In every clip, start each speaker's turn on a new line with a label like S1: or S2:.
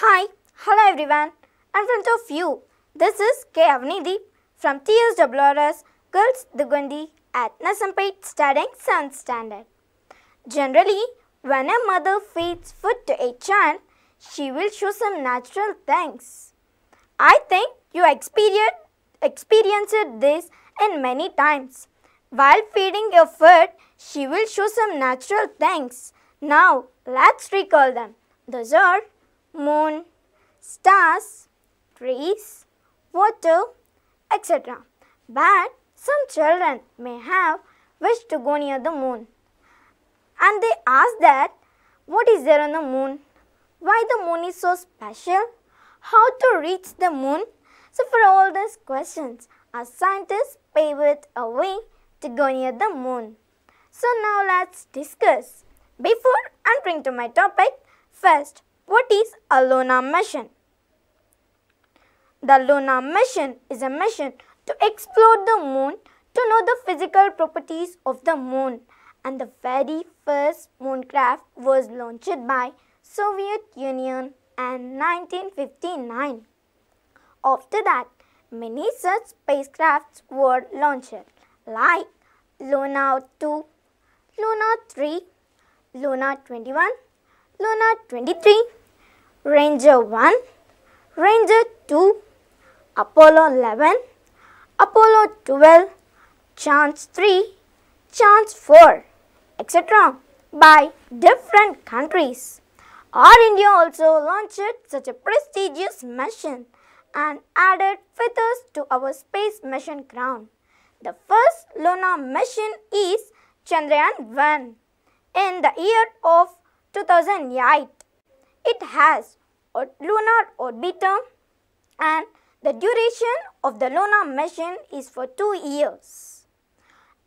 S1: Hi, hello everyone. In front of you, this is K. Avnidhi from TSWREIS Girls Dugandi at Nasampet studying 7th standard. Generally, when a mother feeds food to a child, she will show some natural things. I think you experienced this in many times. While feeding your food, she will show some natural things. Now, let's recall them. Those are moon, stars, trees, water, etc. But some children may have wished to go near the moon. And they ask that, what is there on the moon? Why the moon is so special? How to reach the moon? So for all these questions, our scientists paved a way to go near the moon. So now let's discuss. Before entering to my topic, first, what is a lunar mission? The lunar mission is a mission to explore the moon to know the physical properties of the moon, and the very first mooncraft was launched by Soviet Union in 1959. After that, many such spacecrafts were launched like Lunar 2, Lunar 3, Lunar 21, Lunar 23, Ranger 1, Ranger 2, Apollo 11, Apollo 12, Chance 3, Chance 4, etc. by different countries. Our India also launched such a prestigious mission and added feathers to our space mission crown. The first lunar mission is Chandrayaan 1 in the year of 2008. It has a lunar orbiter and the duration of the lunar mission is for 2 years.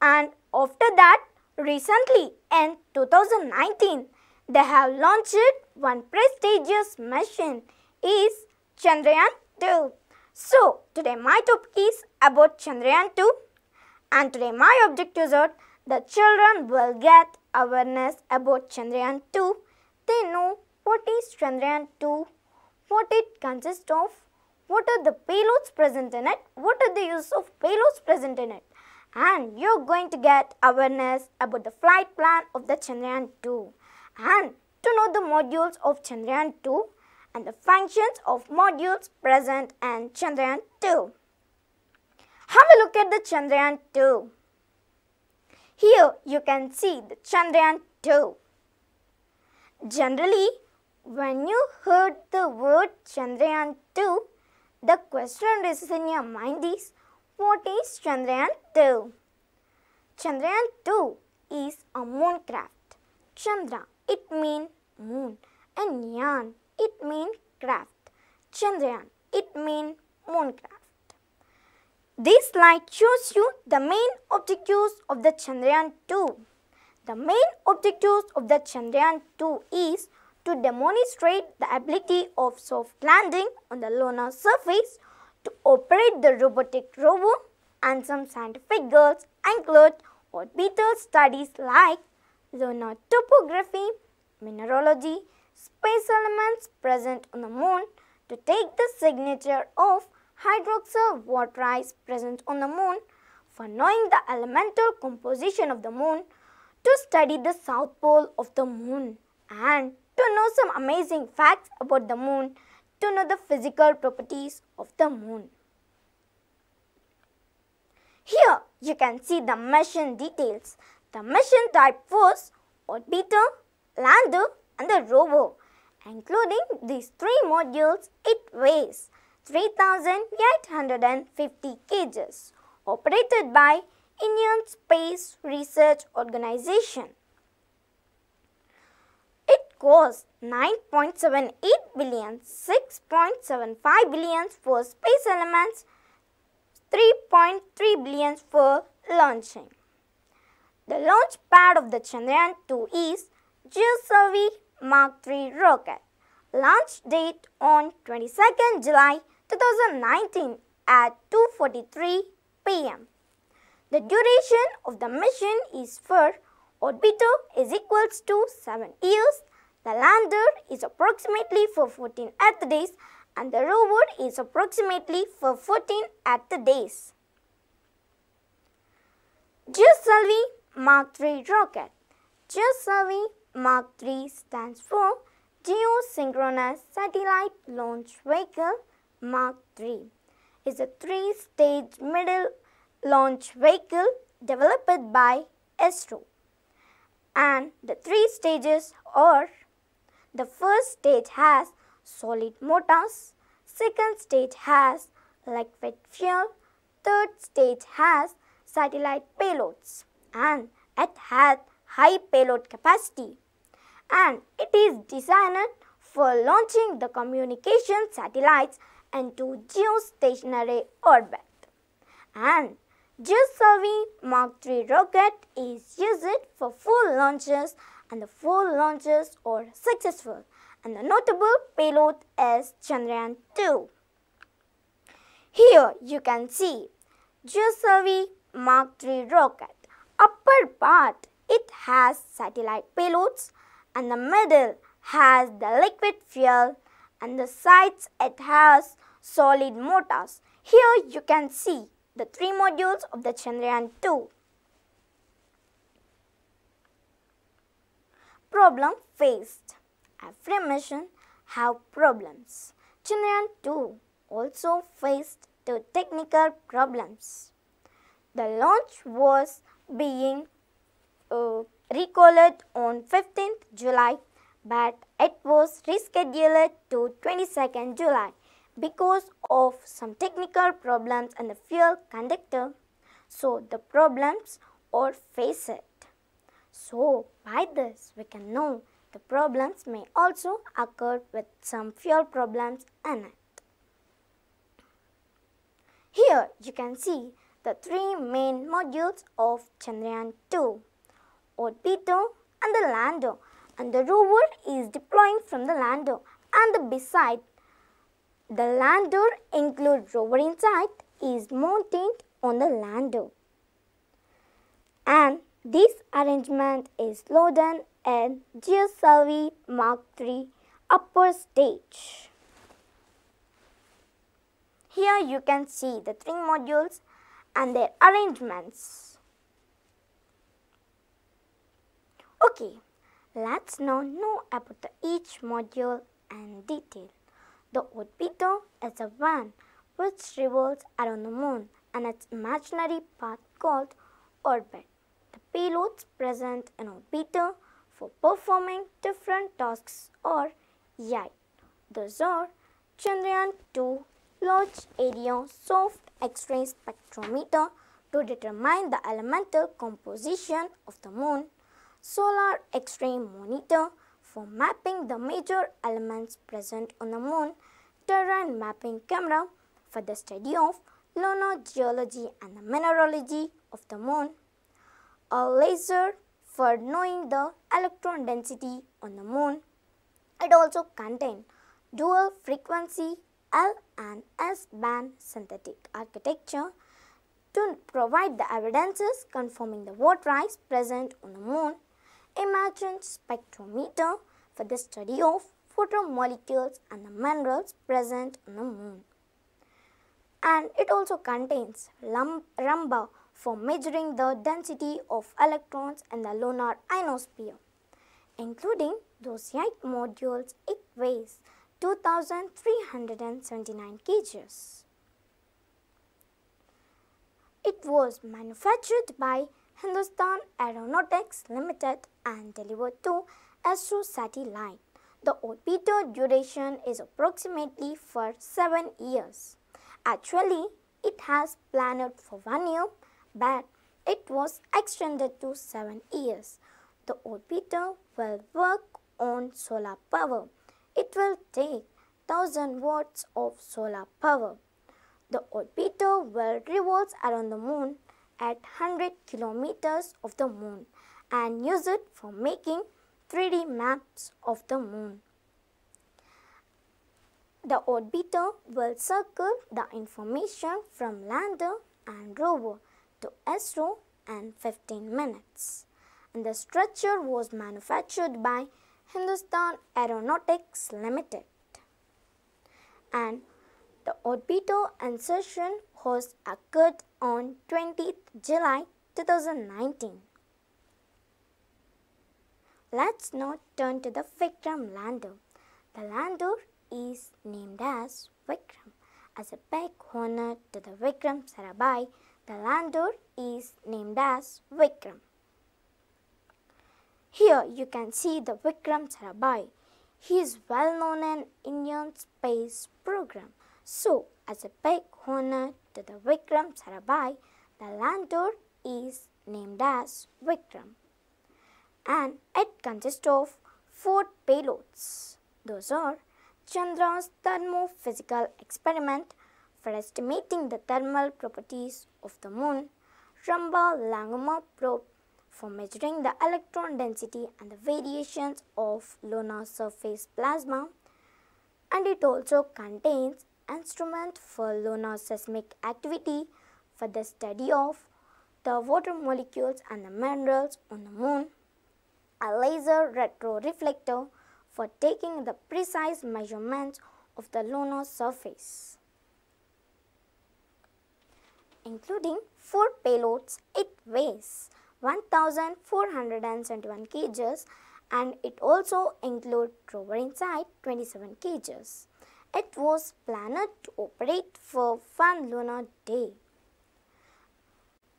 S1: And after that, recently in 2019, they have launched one prestigious mission is Chandrayaan 2. So, today my topic is about Chandrayaan 2, and today my objectives are the children will get awareness about Chandrayaan 2. They know what is Chandrayaan 2, what it consists of, what are the payloads present in it, what are the use of payloads present in it, and you're going to get awareness about the flight plan of the Chandrayaan 2 and to know the modules of Chandrayaan 2 and the functions of modules present in Chandrayaan 2. Have a look at the Chandrayaan 2. Here you can see the Chandrayaan 2. Generally, when you heard the word Chandrayaan 2, the question raises in your mind is, what is Chandrayaan 2? Chandrayaan 2 is a mooncraft. Chandra, it means moon, and Yaan, it means craft. Chandrayaan, it means mooncraft. This slide shows you the main objectives of the Chandrayaan 2. The main objectives of the Chandrayaan 2 is to demonstrate the ability of soft landing on the lunar surface, to operate the robotic rover, and some scientific goals include orbital studies like lunar topography, mineralogy, space elements present on the moon, to take the signature of hydroxyl water ice present on the moon, for knowing the elemental composition of the moon, to study the south pole of the moon, and to know some amazing facts about the moon, to know the physical properties of the moon. Here you can see the mission details. The mission type was orbiter, lander and the rover. Including these 3 modules, it weighs 3,850 kg, operated by Indian Space Research Organization. It cost 9.78 billion, 6.75 billion for space elements, 3.3 billion for launching. The launch pad of the Chandrayaan 2 is GSLV Mark III rocket. Launch date on 22nd July 2019 at 2:43 p.m. The duration of the mission is for orbiter is equals to 7 years. The lander is approximately for 14 Earth days and the rover is approximately for 14 Earth days. GSLV Mark III rocket. GSLV Mark III stands for Geosynchronous Satellite Launch Vehicle Mark III. Is a three-stage middle launch vehicle developed by ISRO. And the three stages are: the first stage has solid motors, second stage has liquid fuel, third stage has satellite payloads, and it has high payload capacity. And it is designed for launching the communication satellites into geostationary orbit. And GSLV Mark III rocket is used for 4 launches and the 4 launches are successful, and the notable payload is Chandrayaan 2. Here you can see GSLV Mark III rocket. Upper part it has satellite payloads and the middle has the liquid fuel and the sides it has solid motors. Here you can see the 3 modules of the Chandrayaan 2. Problem faced. Every mission have problems. Chandrayaan 2 also faced 2 technical problems. The launch was being recalled on 15th July, but it was rescheduled to 22nd July because of some technical problems in the fuel conductor. So the problems are faced. So by this we can know the problems may also occur with some fuel problems in it. Here you can see the 3 main modules of Chandrayaan 2, orbiter and the lander, and the rover is deploying from the lander, and beside the lander include rover inside is mounted on the lander. And this arrangement is loaded in GSLV Mark III upper stage. Here you can see the 3 modules and their arrangements. Okay, let's now know about each module in detail. The orbiter is a van which revolves around the moon and its imaginary path called orbit. The payloads present in orbiter for performing different tasks are yet. Those are Chandrayaan 2 Large Area Soft X-ray Spectrometer to determine the elemental composition of the moon, Solar X-ray Monitor for mapping the major elements present on the moon, Terrain Mapping Camera for the study of lunar geology and the mineralogy of the moon, a laser for knowing the electron density on the moon. It also contains dual frequency L and S band synthetic architecture to provide the evidences confirming the water ice present on the moon, Imaging Spectrometer for the study of photomolecules and the minerals present on the moon. And it also contains Rumba for measuring the density of electrons in the lunar ionosphere. Including those 8 modules, it weighs 2,379 kgs. It was manufactured by Hindustan Aeronautics Limited and delivered to ISRO satellite. The orbiter duration is approximately for 7 years. Actually, it has planned for 1 year, but it was extended to 7 years. The orbiter will work on solar power. It will take 1000 watts of solar power. The orbiter will revolve around the moon at 100 kilometers of the moon and use it for making 3D maps of the moon. The orbiter will circle the information from lander and rover to ISRO in 15 minutes. And the structure was manufactured by Hindustan Aeronautics Limited. And the orbital insertion was occurred on 20th July 2019. Let's now turn to the VIKRAM lander. The lander is named as VIKRAM. As a big honor to the VIKRAM Sarabhai, the lander is named as VIKRAM. Here you can see the VIKRAM Sarabhai. He is well known in Indian space program. So, as a big honor to the VIKRAM Sarabhai, the lander is named as VIKRAM. And it consists of 4 payloads. Those are Chandra's thermophysical experiment for estimating the thermal properties of the moon, Ramba-Langmuir probe for measuring the electron density and the variations of lunar surface plasma, and it also contains instrument for lunar seismic activity for the study of the water molecules and the minerals on the moon, a laser retroreflector for taking the precise measurements of the lunar surface. Including 4 payloads, it weighs 1471 kg and it also includes rover inside 27 kg. It was planned to operate for 1 lunar day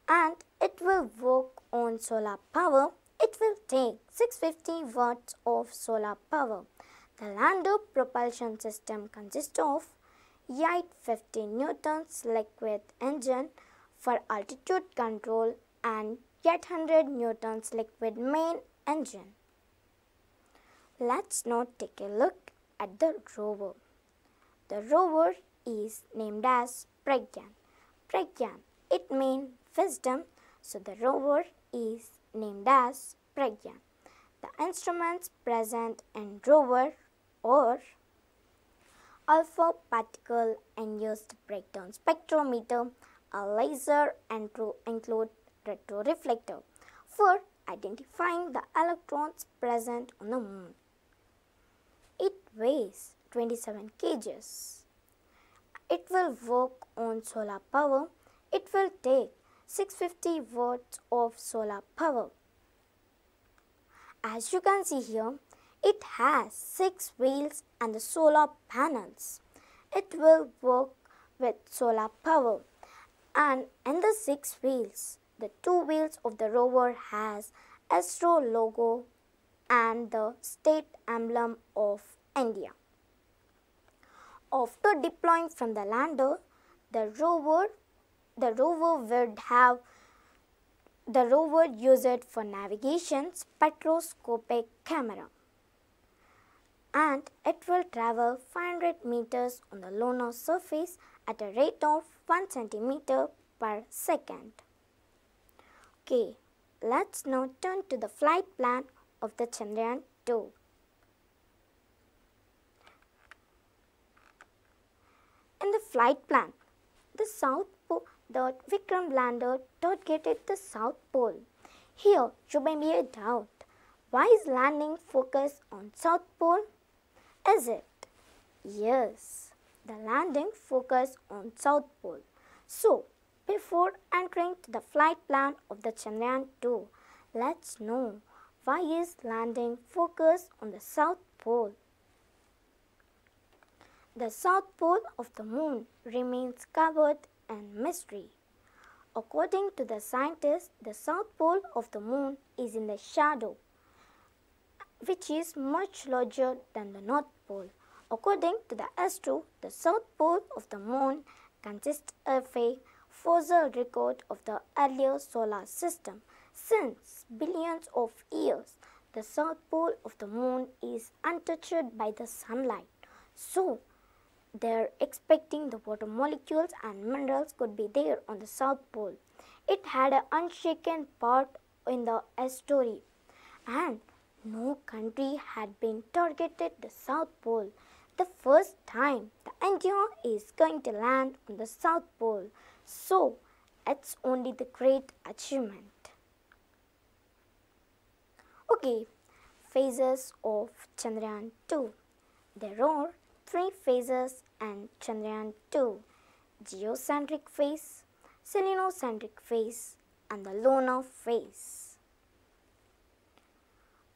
S1: and it will work on solar power. It will take 650 watts of solar power. The lander propulsion system consists of 850 newtons liquid engine for altitude control and 800 newtons liquid main engine. Let's now take a look at the rover. The rover is named as Pragyan. Pragyan, it means wisdom, so the rover is named as Pragyan. The instruments present in rover are alpha particle induced breakdown spectrometer, a laser and to include retroreflector for identifying the electrons present on the moon. It weighs 27 kg. It will work on solar power. It will take 650 watts of solar power. As you can see here, it has 6 wheels and the solar panels. It will work with solar power. And in the 6 wheels, the 2 wheels of the rover has Astro logo and the state emblem of India. After deploying from the lander, the rover would use it for navigation spectroscopic camera, and it will travel 500 meters on the lunar surface at a rate of 1 centimeter per second. Okay, let's now turn to the flight plan of the Chandrayaan 2. In the flight plan, the VIKRAM lander targeted the South Pole. Here you may be a doubt. Why is landing focused on South Pole? Is it? Yes, the landing focused on South Pole. So, before entering to the flight plan of the Chandrayaan 2, let's know why is landing focused on the South Pole. The South Pole of the moon remains covered in mystery. According to the scientists, the South Pole of the moon is in the shadow, which is much larger than the North Pole. According to the astro, the South Pole of the moon consists of a fossil record of the earlier solar system. Since billions of years, the South Pole of the moon is untouched by the sunlight. So, they're expecting the water molecules and minerals could be there on the South Pole. It had an unshaken part in the story, and no country had been targeted the South Pole. The first time the India is going to land on the South Pole. So, it's only the great achievement. Okay, phases of Chandrayaan-2. There are 3 phases in Chandrayaan-2: geocentric phase, selenocentric phase, and the lunar phase.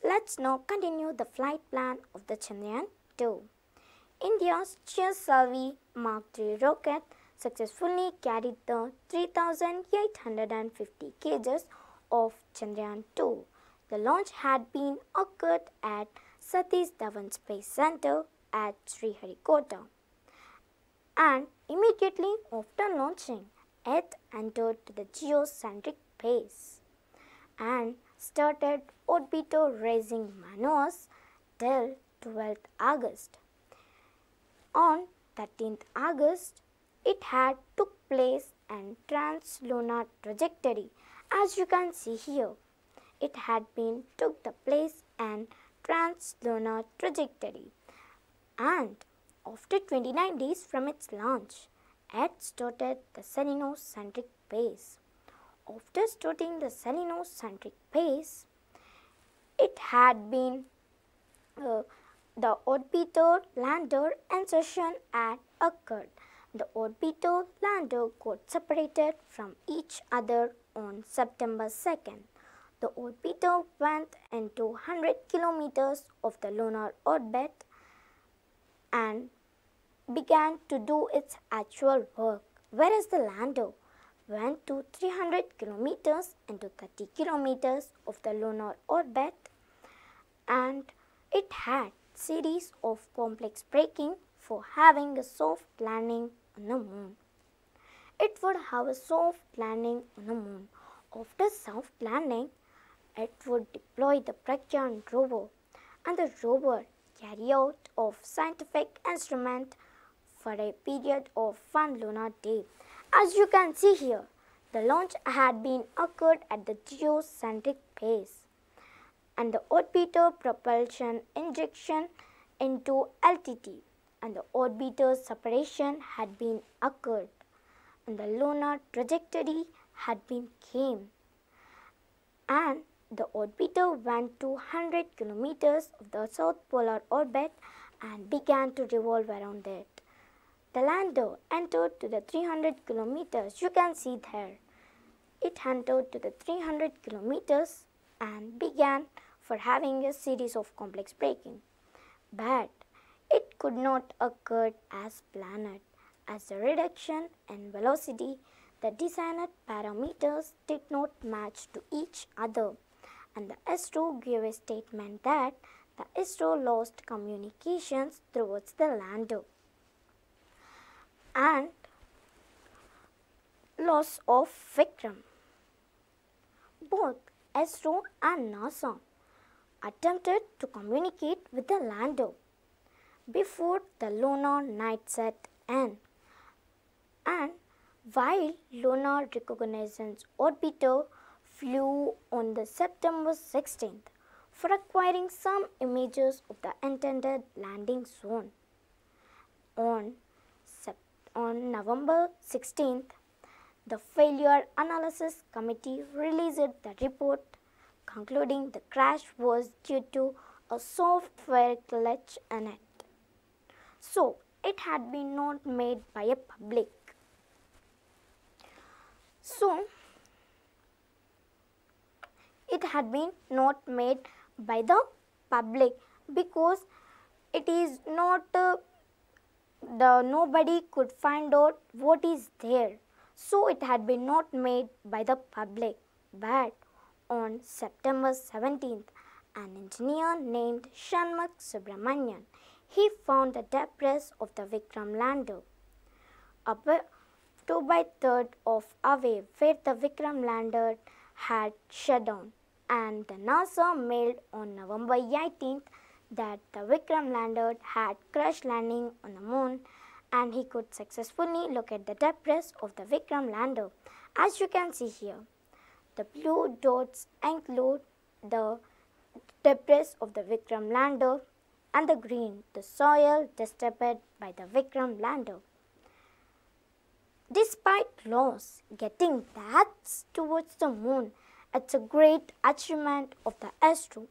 S1: Let's now continue the flight plan of the Chandrayaan-2. India's GSLV Mark III rocket successfully carried the 3,850 kg of Chandrayaan-2. The launch had been occurred at Satish Dhawan Space Center at Sriharikota, and immediately after launching, it entered the geocentric phase and started orbiter raising maneuvers till 12th August. On 13th August, it had took place in trans-lunar trajectory. As you can see here, it had been took the place in trans-lunar trajectory, and after 29 days from its launch, it started the selenocentric phase. After starting the selenocentric phase, it had been the orbiter lander insertion had occurred. The orbiter lander got separated from each other on September 2nd. The orbiter went into 100 kilometers of the lunar orbit and began to do its actual work, whereas the lander went to 300 kilometers into 30 kilometers of the lunar orbit, and it had series of complex braking for having a soft landing on the moon. It would have a soft landing on the moon. After soft landing, it would deploy the Pragyan rover, and the rover carry out of scientific instrument for a period of 1 lunar day. As you can see here, the launch had been occurred at the geocentric phase, and the orbiter propulsion injection into LTT, and the orbiter separation had been occurred, and the lunar trajectory had been came, and the orbiter went to 100 kilometers of the south polar orbit and began to revolve around it. The lander entered to the 300 kilometers. You can see there. It entered to the 300 kilometers and began for having a series of complex braking. But it could not occur as planned. As a reduction in velocity, the designed parameters did not match to each other, and the ISRO gave a statement that the ISRO lost communications towards the lander and loss of VIKRAM. Both ISRO and NASA attempted to communicate with the lander before the lunar night set in, and while Lunar Reconnaissance Orbiter flew on the September 16th for acquiring some images of the intended landing zone. On November 16th, the Failure Analysis Committee released the report concluding the crash was due to a software glitch in it. So, it had been not made by a public. It had been not made by the public because it is not nobody could find out what is there. So it had been not made by the public. But on September 17th, an engineer named Shanmugh Subramanian, he found the debris of the VIKRAM lander about 2/3 of away where the VIKRAM lander had shut down, and the NASA mailed on November 18th that the VIKRAM lander had crash landing on the moon, and he could successfully locate the debris of the VIKRAM lander. As you can see here, the blue dots include the debris of the VIKRAM lander, and the green, the soil disturbed by the VIKRAM lander. Despite loss, getting back towards the moon, it's a great achievement of the ISRO.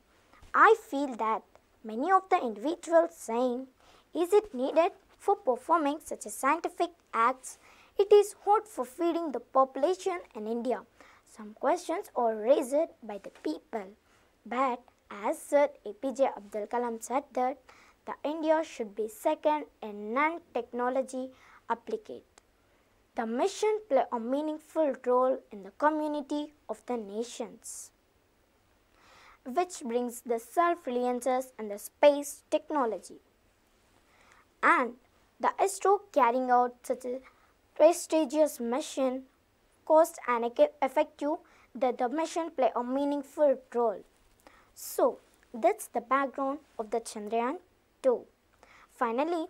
S1: I feel that many of the individuals saying, is it needed for performing such a scientific acts? It is hard for feeding the population in India. Some questions are raised by the people. But as Sir APJ Abdul Kalam said that the India should be second in non-technology applicate. The mission play a meaningful role in the community of the nations, which brings the self-reliance and the space technology. And the ISRO carrying out such a prestigious mission cost and effective that the mission play a meaningful role. So, that's the background of the Chandrayaan 2. Finally,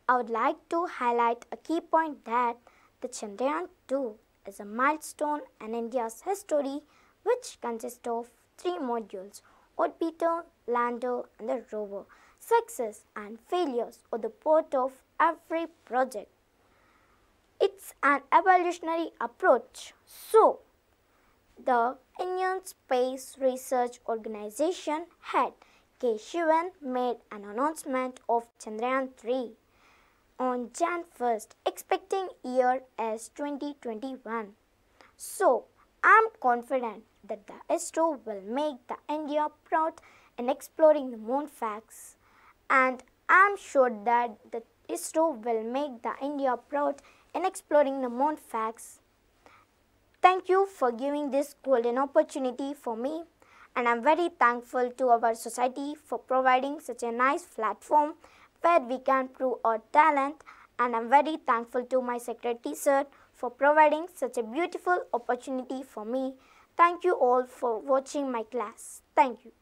S1: I would like to highlight a key point that the Chandrayaan 2 is a milestone in India's history which consists of 3 modules: orbiter, lander and the rover. Success and failures are the part of every project. It's an evolutionary approach. So, the Indian Space Research Organization head K. Shivan made an announcement of Chandrayaan 3 on Jan 1st, expecting year as 2021. So, I am confident that the ISRO will make the India proud in exploring the moon facts, and I am sure that the ISRO will make the India proud in exploring the moon facts. Thank you for giving this golden opportunity for me, and I am very thankful to our society for providing such a nice platform where we can prove our talent, and I am very thankful to my secretary sir for providing such a beautiful opportunity for me. Thank you all for watching my class. Thank you.